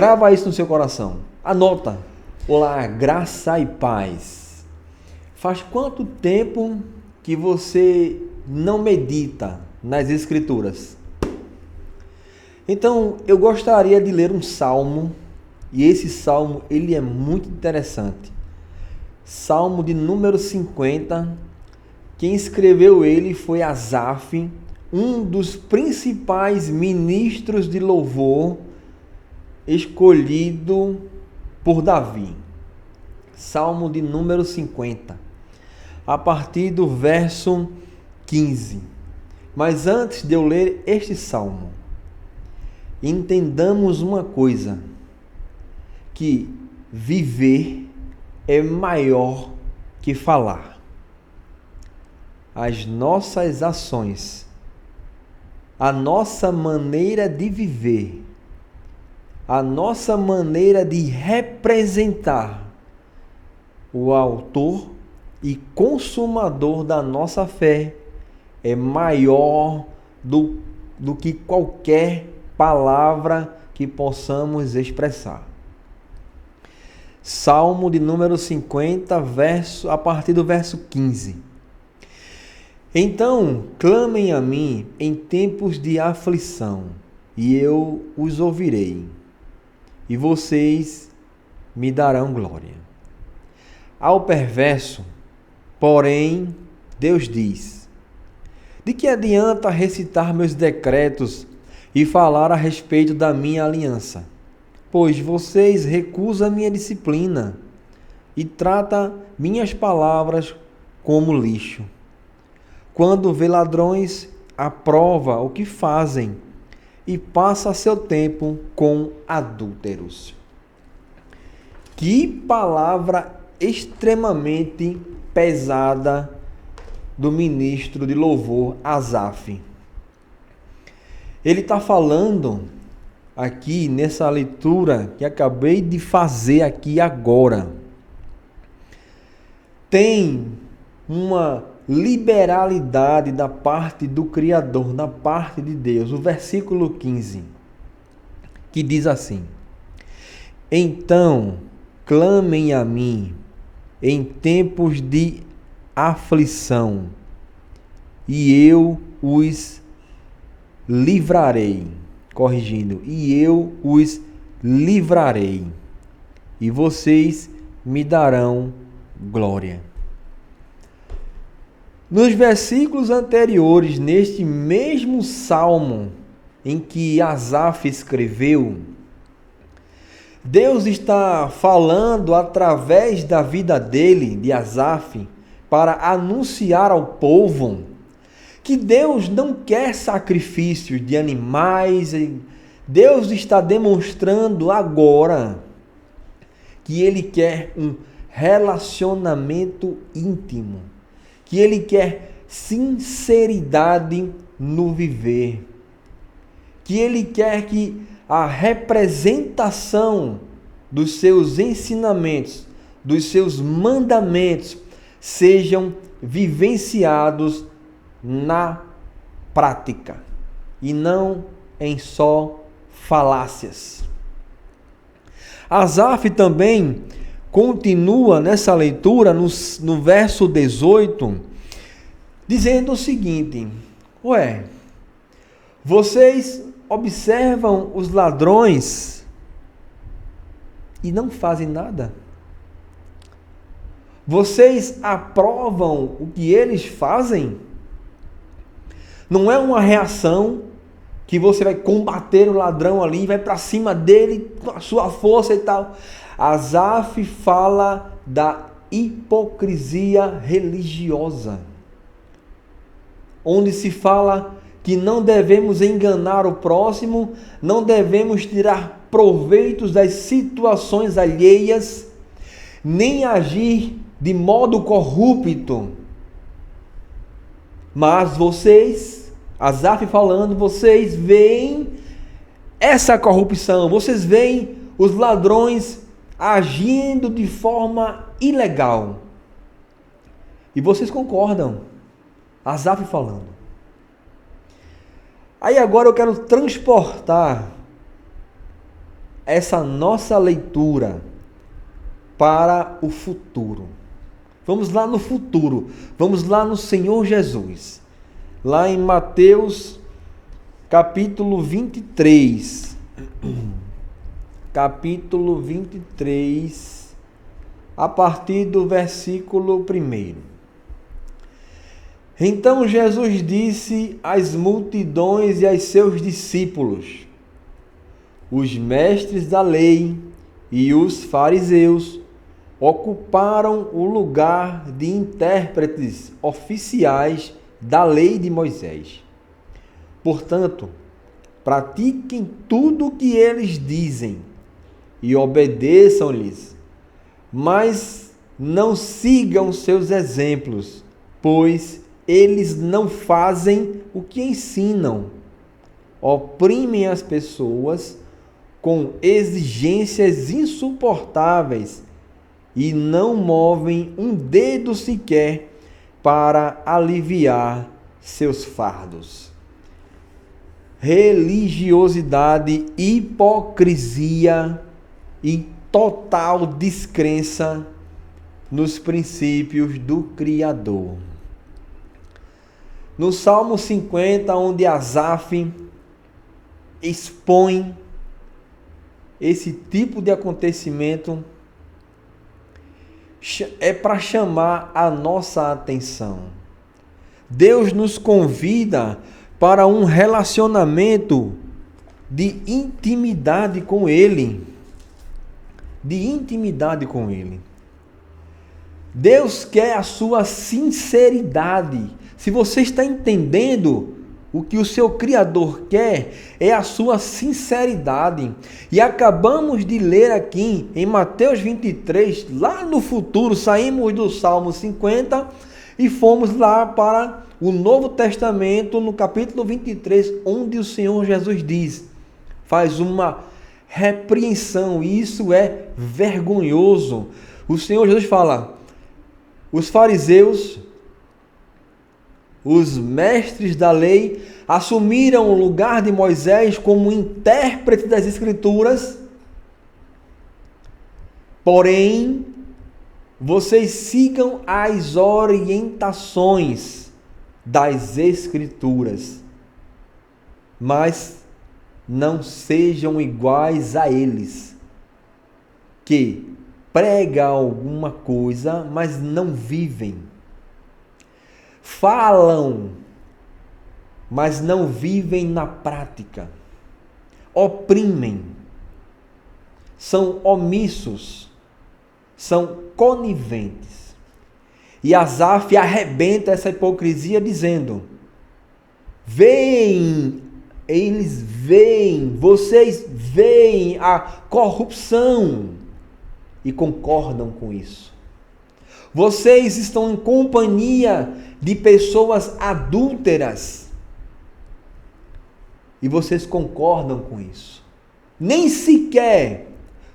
Grava isso no seu coração. Anota. Olá, graça e paz. Faz quanto tempo que você não medita nas Escrituras? Então, eu gostaria de ler um salmo, e esse salmo ele é muito interessante. Salmo de número 50. Quem escreveu ele foi Asaf, um dos principais ministros de louvor escolhido por Davi. Salmo de número 50, a partir do verso 15. Mas antes de eu ler este salmo, entendamos uma coisa, que viver é maior que falar. As nossas ações, a nossa maneira de viver, a nossa maneira de representar o autor e consumador da nossa fé é maior do que qualquer palavra que possamos expressar. Salmo de número 50, a partir do verso 15. Então, clamem a mim em tempos de aflição, e eu os ouvirei, e vocês me darão glória. Ao perverso, porém, Deus diz: de que adianta recitar meus decretos e falar a respeito da minha aliança? Pois vocês recusam a minha disciplina e tratam minhas palavras como lixo. Quando vê ladrões, aprova o que fazem e passa seu tempo com adúlteros. Que palavra extremamente pesada do ministro de louvor Asaf. Ele está falando aqui nessa leitura que acabei de fazer aqui agora. Tem uma liberalidade da parte do Criador, da parte de Deus. O versículo 15, que diz assim: então, clamem a mim em tempos de aflição, e eu os livrarei. Corrigindo, e eu os livrarei, e vocês me darão glória. Nos versículos anteriores, neste mesmo salmo em que Asaf escreveu, Deus está falando através da vida dele, de Asaf, para anunciar ao povo que Deus não quer sacrifícios de animais. Deus está demonstrando agora que Ele quer um relacionamento íntimo, que Ele quer sinceridade no viver, que Ele quer que a representação dos seus ensinamentos, dos seus mandamentos, sejam vivenciados na prática e não em só falácias. Asaf também continua nessa leitura no verso 18, dizendo o seguinte: vocês observam os ladrões e não fazem nada? Vocês aprovam o que eles fazem? Não é uma reação que você vai combater o ladrão ali, vai para cima dele com a sua força e tal. Asaf fala da hipocrisia religiosa, onde se fala que não devemos enganar o próximo, não devemos tirar proveitos das situações alheias, nem agir de modo corrupto. Mas vocês, Asaf falando, vocês veem essa corrupção, vocês veem os ladrões agindo de forma ilegal. E vocês concordam. Asaf falando. Aí agora eu quero transportar essa nossa leitura para o futuro. Vamos lá no futuro, vamos lá no Senhor Jesus. Lá em Mateus capítulo 23. Capítulo 23, a partir do versículo 1. Então Jesus disse às multidões e aos seus discípulos: os mestres da lei e os fariseus ocuparam o lugar de intérpretes oficiais da lei de Moisés. Portanto, pratiquem tudo o que eles dizem e obedeçam-lhes, mas não sigam seus exemplos, pois eles não fazem o que ensinam. Oprimem as pessoas com exigências insuportáveis e não movem um dedo sequer para aliviar seus fardos. Religiosidade, hipocrisia e total descrença nos princípios do Criador. No Salmo 50, onde Asaf expõe esse tipo de acontecimento, é para chamar a nossa atenção. Deus nos convida para um relacionamento de intimidade com Ele. De intimidade com Ele. Deus quer a sua sinceridade. Se você está entendendo, o que o seu Criador quer é a sua sinceridade. E acabamos de ler aqui em Mateus 23, lá no futuro, saímos do Salmo 50 e fomos lá para o Novo Testamento, no capítulo 23, onde o Senhor Jesus diz, faz uma repreensão, e isso é vergonhoso. O Senhor Jesus fala: os fariseus, os mestres da lei, assumiram o lugar de Moisés como intérprete das Escrituras, porém, vocês sigam as orientações das Escrituras, mas não sejam iguais a eles, que pregam alguma coisa, mas não vivem. Falam, mas não vivem na prática. Oprimem, são omissos, são coniventes. E Asaf arrebenta essa hipocrisia dizendo: vocês veem a corrupção e concordam com isso. Vocês estão em companhia de pessoas adúlteras e vocês concordam com isso. Nem sequer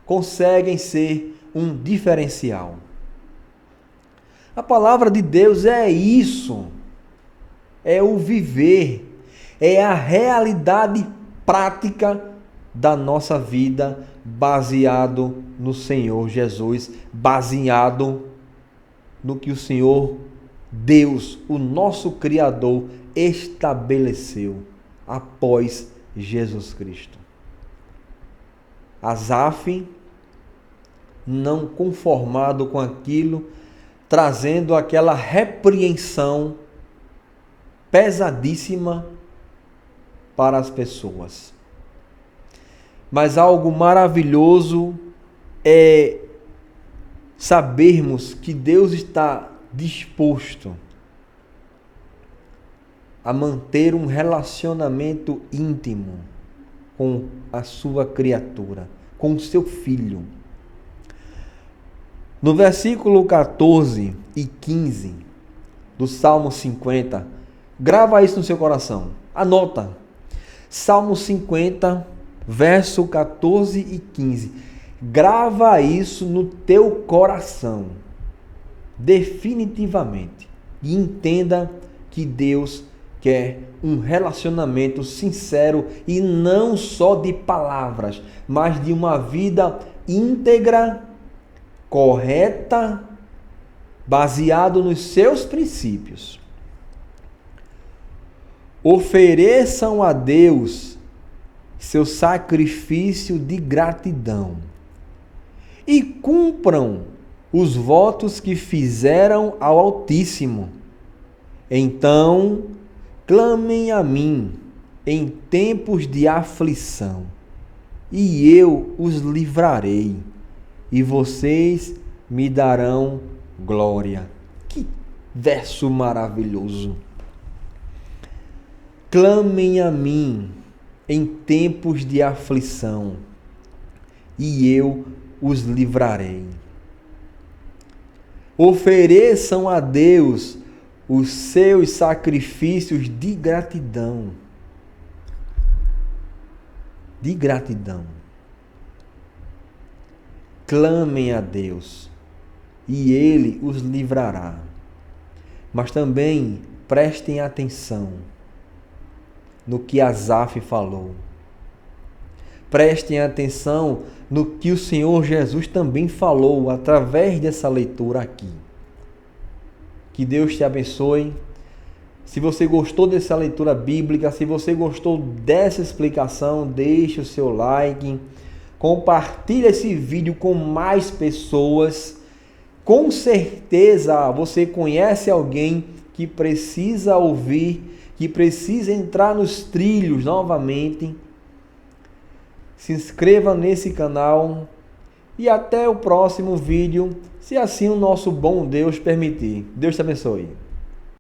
conseguem ser um diferencial. A palavra de Deus é isso, é o viver, é a realidade prática da nossa vida, baseado no Senhor Jesus, baseado no que o Senhor Deus, o nosso Criador, estabeleceu após Jesus Cristo. Asaf, não conformado com aquilo, trazendo aquela repreensão pesadíssima para as pessoas. Mas algo maravilhoso é sabermos que Deus está disposto a manter um relacionamento íntimo com a sua criatura, com o seu filho. No versículo 14 e 15 do Salmo 50, grava isso no seu coração, anota. Salmo 50, verso 14 e 15. Grava isso no teu coração, definitivamente, e entenda que Deus quer um relacionamento sincero e não só de palavras, mas de uma vida íntegra, correta, baseado nos seus princípios. Ofereçam a Deus seu sacrifício de gratidão e cumpram os votos que fizeram ao Altíssimo. Então, clamem a mim em tempos de aflição, e eu os livrarei, e vocês me darão glória. Que verso maravilhoso! Clamem a mim em tempos de aflição, e eu os livrarei. Ofereçam a Deus os seus sacrifícios de gratidão. De gratidão. Clamem a Deus, e Ele os livrará. Mas também prestem atenção no que Asaf falou. Prestem atenção no que o Senhor Jesus também falou através dessa leitura aqui. Que Deus te abençoe. Se você gostou dessa leitura bíblica, se você gostou dessa explicação, deixe o seu like, compartilhe esse vídeo com mais pessoas. Com certeza você conhece alguém que precisa ouvir, que precisa entrar nos trilhos novamente. Se inscreva nesse canal e até o próximo vídeo, se assim o nosso bom Deus permitir. Deus te abençoe.